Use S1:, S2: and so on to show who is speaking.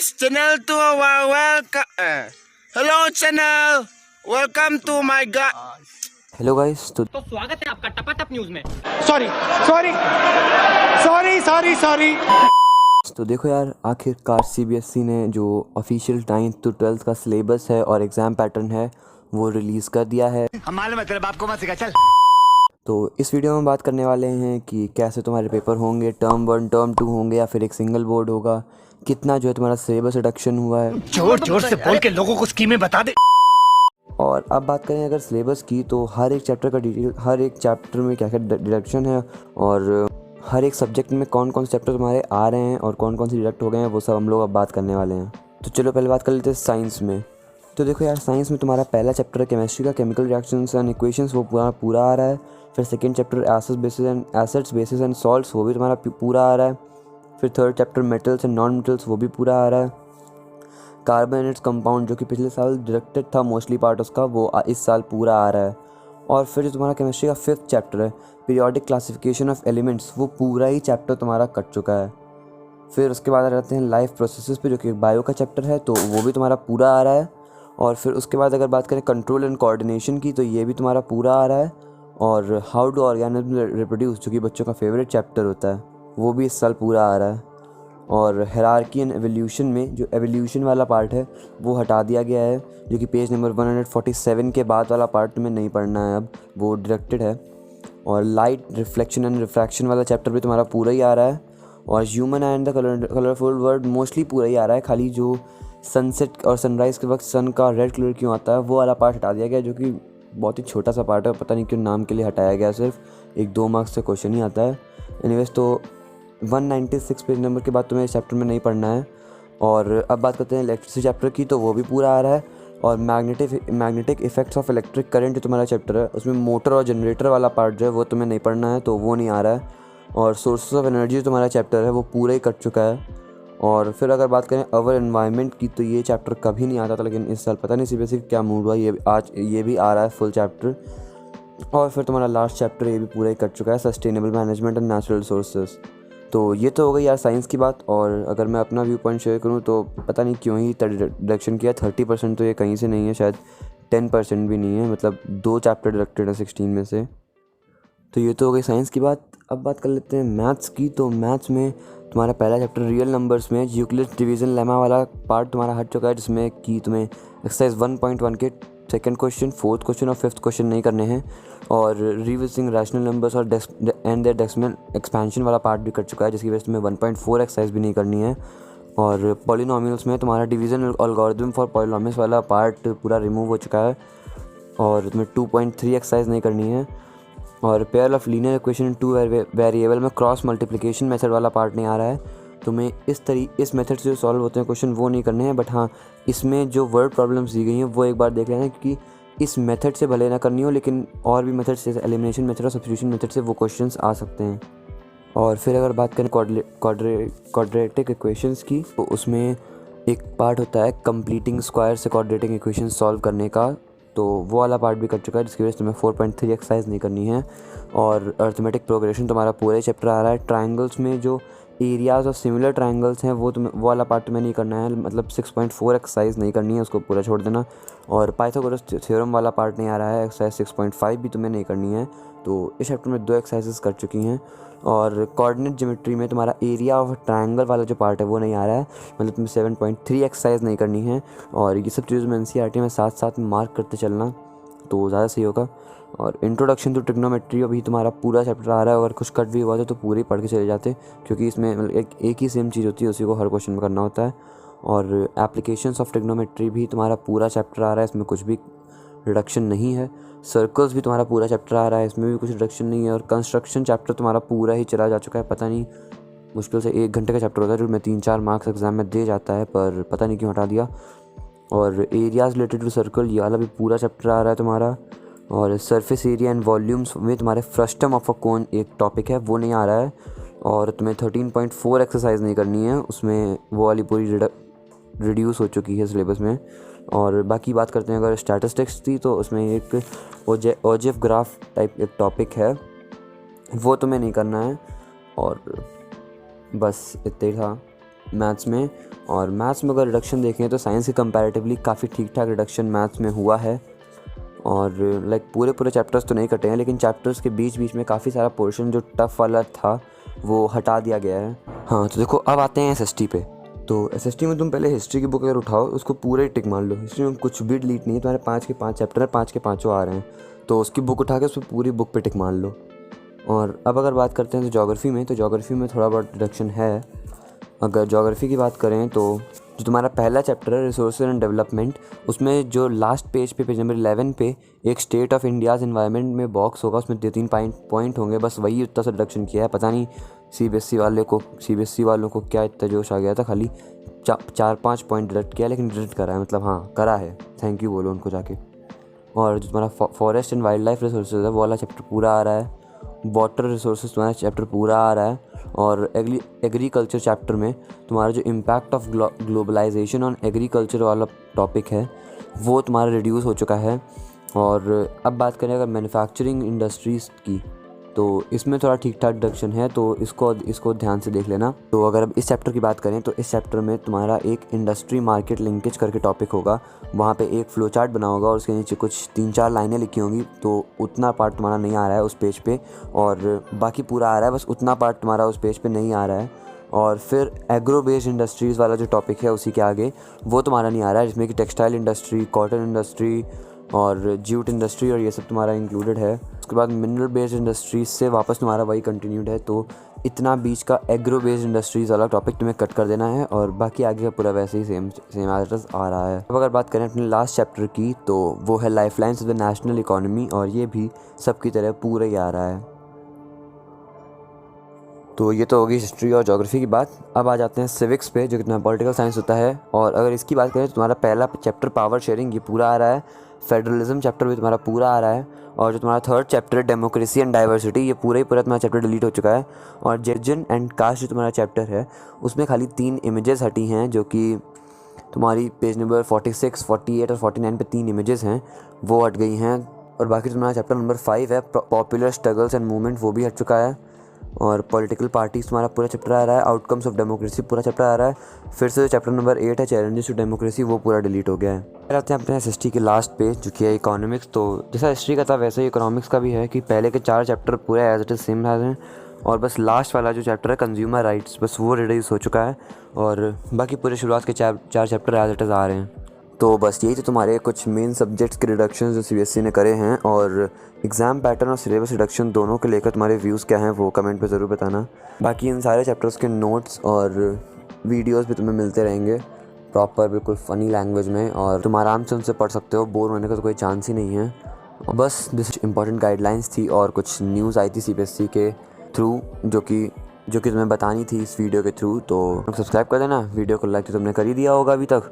S1: guys, channel to our welcome. Hello channel, welcome to my
S2: hello guys. तो
S3: स्वागत है आपका टपाटप न्यूज में।
S1: सॉरी।
S2: तो देखो यार, आखिरकार सीबीएसई ने जो ऑफिशियल 9th to 12th का सिलेबस है और एग्ज़ाम पैटर्न है वो रिलीज़ कर दिया है।
S1: हम मालूम है तेरे बाप को मत सिखा, चल।
S2: तो इस वीडियो में बात करने वाले हैं कि कैसे तुम्हारे पेपर होंगे, टर्म 1 टर्म 2 होंगे या फिर एक सिंगल बोर्ड होगा, कितना जो है तुम्हारा सिलेबस रिडक्शन हुआ है।
S1: जोर से बोल के लोगों को स्कीमें बता दे।
S2: और अब बात करें अगर सिलेबस की, तो हर एक चैप्टर का डिटेल, हर एक चैप्टर में क्या क्या डिडक्शन है और हर एक सब्जेक्ट में कौन कौन से चैप्टर तुम्हारे आ रहे हैं और कौन कौन से डिडक्ट हो गए हैं, वो सब हम लोग अब बात करने वाले हैं। तो चलो पहले बात कर लेते हैं साइंस में। तो देखो यार, साइंस में तुम्हारा पहला चैप्टर है केमिस्ट्री का, केमिकल रिएक्शंस एंड इक्वेशंस, वो पूरा आ रहा है। फिर second chapter acids bases and salts, वो भी तुम्हारा पूरा आ रहा है। फिर third chapter metals and non metals, वो भी पूरा आ रहा है। कार्बोनेट्स कंपाउंड, जो कि पिछले साल डिडक्टेड था मोस्टली पार्ट उसका, वो इस साल पूरा आ रहा है। और फिर जो तुम्हारा केमिस्ट्री का 5th चैप्टर है पीरियोडिक क्लासिफिकेशन ऑफ एलिमेंट्स, वो पूरा ही चैप्टर तुम्हारा कट चुका है। फिर उसके बाद आ जाते हैं लाइफ प्रोसेसेस पे, जो कि बायो का चैप्टर है, तो वो भी तुम्हारा पूरा आ रहा है। और फिर उसके बाद अगर बात करें कंट्रोल एंड कोऑर्डिनेशन की, तो ये भी तुम्हारा पूरा आ रहा है। और हाउ डू ऑर्गेनिज्म रिप्रोड्यूस, जो कि बच्चों का फेवरेट चैप्टर होता है, वो भी इस साल पूरा आ रहा है। और हायरार्की एंड एवोल्यूशन में जो एवोल्यूशन वाला पार्ट है वो हटा दिया गया है, जो कि पेज नंबर 147 के बाद वाला पार्ट तुम्हें नहीं पढ़ना है, अब वो डिडक्टेड है। और लाइट रिफ्लेक्शन एंड रिफ्रैक्शन वाला चैप्टर भी तुम्हारा पूरा ही आ रहा है। और human and the colourful world mostly पूरा ही आ रहा है, खाली जो सनसेट और सनराइज़ के वक्त सन का रेड कलर क्यों आता है वो वाला पार्ट हटा दिया गया, जो कि बहुत ही छोटा सा पार्ट है, पता नहीं क्यों नाम के लिए हटाया गया, सिर्फ 1-2 मार्क्स से क्वेश्चन ही आता है। एनीवेज, तो 196 पेज नंबर के बाद तुम्हें इस चैप्टर में नहीं पढ़ना है। और अब बात करते हैं इलेक्ट्रिसिटी चैप्टर की, तो वो भी पूरा आ रहा है। और magnetic effects of electric current जो तुम्हारा चैप्टर है, उसमें मोटर और जनरेटर वाला पार्ट जो है वो तुम्हें नहीं पढ़ना है, तो वो नहीं आ रहा है। और सोर्सेज ऑफ एनर्जी जो तुम्हारा चैप्टर है वो पूरा ही कट चुका है। और फिर अगर बात करें अवर एनवायरनमेंट की, तो ये चैप्टर कभी नहीं आता था, लेकिन इस साल पता नहीं सीबीएसई क्या मूड हुआ, ये भी आ रहा है फुल चैप्टर। और फिर तुम्हारा लास्ट चैप्टर ये भी पूरा ही कट चुका है, sustainable management and natural resources. तो ये तो हो गई यार साइंस की बात। और अगर मैं अपना व्यू पॉइंट शेयर करूँ, तो पता नहीं क्यों ही डिडक्शन किया। 30% तो ये कहीं से नहीं है, शायद 10% भी नहीं है, मतलब 2 चैप्टर डिडक्टेड है 16 में से। तो ये तो हो गई साइंस की बात। अब बात कर लेते हैं मैथ्स की। तो मैथ्स में तुम्हारा पहला चैप्टर रियल नंबर्स में यूक्लिड्स डिवीज़न लेमा वाला पार्ट तुम्हारा हट चुका है, जिसमें कि तुम्हें एक्सरसाइज 1.1 के 2nd क्वेश्चन, 4th क्वेश्चन और 5th क्वेश्चन नहीं करने हैं। और रिविजिटिंग रैशनल नंबर्स और एंड देयर डेसिमल एक्सपेंशन वाला पार्ट भी कट चुका है, जिसकी वजह से तुम्हें 1.4 एक्सरसाइज भी नहीं करनी है। और पॉलिनोमियल्स में तुम्हारा डिवीजन एल्गोरिथम फॉर पॉलिनोमियल्स वाला पार्ट पूरा रिमूव हो चुका है, और तुम्हें 2.3 एक्सरसाइज नहीं करनी है। और pair of linear equation in 2 variable में क्रॉस मल्टीप्लिकेशन मेथड वाला पार्ट नहीं आ रहा है। तुम्हें इस मेथड से जो सॉल्व होते हैं क्वेश्चन वो नहीं करने हैं, बट हाँ, इसमें जो वर्ड प्रॉब्लम्स दी गई हैं वो एक बार देख लेना, क्योंकि इस मेथड से भले ना करनी हो, लेकिन और भी मेथड से, एलिमिनेशन मेथड और सब्स्टिट्यूशन मेथड से वो क्वेश्चंस आ सकते हैं। और फिर अगर बात करें क्वाड्रेटिक इक्वेशंस की, तो उसमें एक पार्ट होता है कंप्लीटिंग स्क्वायर से क्वाड्रेटिक इक्वेशन सॉल्व करने का, तो वो वाला पार्ट भी कट चुका है, जिसकी वजह से तुम्हें 4.3 एक्सरसाइज नहीं करनी है। और अर्थमेटिक प्रोग्रेशन तुम्हारा पूरे चैप्टर आ रहा है। ट्राइंगल्स में जो एरियाज ऑफ सिमिलर ट्राइंगल्स हैं वो वाला पार्ट तुम्हें नहीं करना है, मतलब 6.4 एक्सरसाइज नहीं करनी है, उसको पूरा छोड़ देना। और पाइथागोरस थ्योरम वाला पार्ट नहीं आ रहा है, एक्सरसाइज 6.5 भी तुम्हें नहीं करनी है। तो इस चैप्टर में 2 एक्सरसाइजेस कर चुकी हैं। और कोऑर्डिनेट ज्योमेट्री में तुम्हारा एरिया ऑफ ट्रायंगल वाला जो पार्ट है वो नहीं आ रहा है, मतलब तुम्हें 7.3 एक्सरसाइज नहीं करनी है। और ये सब चीज़ें में एनसीईआरटी में साथ साथ मार्क करते चलना, तो ज़्यादा सही होगा। और इंट्रोडक्शन टू ट्रिग्नोमेट्री अभी तुम्हारा पूरा चैप्टर आ रहा है, अगर कुछ कट भी हुआ तो पूरी पढ़ के चले जाते, क्योंकि इसमें मतलब एक ही सेम चीज़ होती है, उसी को हर क्वेश्चन में करना होता है। और एप्लीकेशंस ऑफ ट्रिग्नोमेट्री भी तुम्हारा पूरा चैप्टर आ रहा है, इसमें कुछ भी रिडक्शन नहीं है। सर्कल्स भी तुम्हारा पूरा चैप्टर आ रहा है, इसमें भी कुछ रिडक्शन नहीं है। और कंस्ट्रक्शन चैप्टर तुम्हारा पूरा ही चला जा चुका है, पता नहीं, मुश्किल से 1 घंटे का चैप्टर होता है जो मैं 3-4 मार्क्स एग्जाम में दे जाता है, पर पता नहीं क्यों हटा दिया। और एरियाज़ रिलेटेड टू सर्कल, ये वाला भी पूरा चैप्टर आ रहा है तुम्हारा। और सरफेस एरिया एंड वॉल्यूम्स में तुम्हारे फ्रस्टम ऑफ अ कोन एक टॉपिक है, वो नहीं आ रहा है। और तुम्हें 13.4 एक्सरसाइज नहीं करनी है, उसमें वो वाली पूरी रिड्यूस हो चुकी है सिलेबस में। और बाकी बात करते हैं अगर स्टैटिस्टिक्स थी, तो उसमें एक ओजेफ ग्राफ टाइप एक टॉपिक है, वो तुम्हें नहीं करना है। और बस इतना ही था। मैथ्स में। और मैथ्स में अगर रिडक्शन देखें तो साइंस के कंपैरेटिवली काफ़ी ठीक ठाक रिडक्शन मैथ्स में हुआ है। और लाइक पूरे चैप्टर्स तो नहीं कटे हैं, लेकिन चैप्टर्स के बीच बीच में काफ़ी सारा पोर्शन जो टफ़ वाला था वो हटा दिया गया है। हाँ, तो देखो अब आते हैं एसएसटी पे। तो एसएसटी में तुम पहले हिस्ट्री की बुक अगर उठाओ उसको पूरे टिक मान लो। हिस्ट्री में कुछ भी डिलीट नहीं है, तुम्हारे 5 के 5 चैप्टर है, 5 के 5 आ रहे हैं, तो उसकी बुक उठा के उस पर पूरी बुक पे टिक मान लो। और अब अगर बात करते हैं तो ज्योग्राफी में थोड़ा बहुत रिडक्शन है। अगर ज्योग्राफी की बात करें तो जो तुम्हारा पहला चैप्टर है रिसोर्सेज एंड डेवलपमेंट, उसमें जो लास्ट पेज नंबर 11 पे एक स्टेट ऑफ इंडियाज़ इन्वायरमेंट में बॉक्स होगा, उसमें 2-3 पॉइंट होंगे, बस वही उतना सा रिडक्शन किया है। पता नहीं सीबीएसई वालों को क्या इतना जोश आ गया था, खाली 4-5 पॉइंट डिडक्ट किया, लेकिन डिडक्ट करा है, मतलब हाँ करा है, थैंक यू बोलो उनको जाके। और जो तुम्हारा forest and wild life resources है वो वाला चैप्टर पूरा आ रहा है। वाटर रिसोर्सेज तुम्हारा चैप्टर पूरा आ रहा है। और एग्रीकल्चर चैप्टर में तुम्हारा जो impact of globalisation on agriculture वाला टॉपिक है वो तुम्हारा रिड्यूस हो चुका है। और अब बात करें अगर मैन्युफैक्चरिंग इंडस्ट्रीज़ की, तो इसमें थोड़ा ठीक ठाक डिडक्शन है, तो इसको ध्यान से देख लेना। तो अगर अब इस चैप्टर की बात करें तो इस चैप्टर में तुम्हारा एक इंडस्ट्री मार्केट लिंकेज करके टॉपिक होगा, वहाँ पे एक फ्लो चार्ट बना होगा और उसके नीचे कुछ 3-4 लाइनें लिखी होंगी, तो उतना पार्ट तुम्हारा नहीं आ रहा है उस पेज पे, और बाकी पूरा आ रहा है, बस उतना पार्ट तुम्हारा उस पेज पे नहीं आ रहा है। और फिर एग्रो बेस्ड इंडस्ट्रीज़ वाला जो टॉपिक है उसी के आगे वो तुम्हारा नहीं आ रहा है, जिसमें कि टेक्सटाइल इंडस्ट्री, कॉटन इंडस्ट्री और जूट इंडस्ट्री और ये सब तुम्हारा इंक्लूडेड है। उसके बाद मिनरल बेस्ड इंडस्ट्रीज से वापस तुम्हारा वही कंटिन्यूड है, तो इतना बीच का एग्रो बेस्ड इंडस्ट्रीज़ वाला टॉपिक तुम्हें कट कर देना है, और बाकी आगे का पूरा वैसे ही सेम एज आ रहा है। अब अगर बात करें अपने लास्ट चैप्टर की, तो वो है life lines of the national economy, और ये भी सबकी तरह पूरा ही आ रहा है। तो ये तो होगी हिस्ट्री और ज्योग्राफी की बात। अब आ जाते हैं सिविक्स पे, जो कि तुम्हारा पॉलिटिकल साइंस होता है। और अगर इसकी बात करें तो तुम्हारा पहला चैप्टर पावर शेयरिंग ये पूरा आ रहा है, फेडरलिज्म चैप्टर भी तुम्हारा पूरा आ रहा है, और जो तुम्हारा थर्ड चैप्टर है डेमोक्रेसी एंड डाइवर्सिटी ये पूरा तुम्हारा चैप्टर डिलीट हो चुका है। और रिलीजन एंड कास्ट जो तुम्हारा चैप्टर है उसमें खाली 3 इमेजेस हटी हैं, जो कि तुम्हारी पेज नंबर 46, 48 और 49 पे 3 इमेजेस हैं वो हट गई हैं। और बाकी तुम्हारा चैप्टर नंबर 5 है पॉपुलर स्ट्रगल्स एंड मूवमेंट, वो भी हट चुका है। और पॉलिटिकल पार्टीज तुम्हारा पूरा चैप्टर आ रहा है, आउटकम्स ऑफ डेमोक्रेसी पूरा चैप्टर आ रहा है। फिर से जो चैप्टर नंबर 8 है चैलेंजेस टू डेमोक्रेसी वो पूरा डिलीट हो गया है। फिर आते हैं अपने हिस्ट्री के लास्ट पेज, जो कि है इकोनॉमिक्स। तो जैसा हिस्ट्री का था वैसे ही इकोनॉमिक्स का भी है कि पहले के 4 चैप्टर पूरे एज इट इज सेम हैं, और बस लास्ट वाला जो चैप्टर है कंज्यूमर राइट्स बस वो रिड्यूस हो चुका है, और बाकी पूरे शुरुआत के 4 चैप्टर एज इट इज आ रहे हैं। तो बस यही तो तुम्हारे कुछ मेन सब्जेक्ट्स के रिडक्शन जो सीबीएसई ने करे हैं। और एग्ज़ाम पैटर्न और सिलेबस रिडक्शन दोनों को लेकर तुम्हारे व्यूज़ क्या हैं वो कमेंट पे ज़रूर बताना। बाकी इन सारे चैप्टर्स के नोट्स और वीडियोस भी तुम्हें मिलते रहेंगे प्रॉपर बिल्कुल फ़नी लैंग्वेज में, और तुम आराम से उनसे पढ़ सकते हो, बोर होने का तो कोई चांस ही नहीं है। और बस दिस इंपॉर्टेंट गाइडलाइंस थी, और कुछ न्यूज़ आई थी सीबीएसई के थ्रू जो कि तुम्हें बतानी थी इस वीडियो के थ्रू। तो सब्सक्राइब कर देना, वीडियो को लाइक तो तुमने कर ही दिया होगा अभी तक,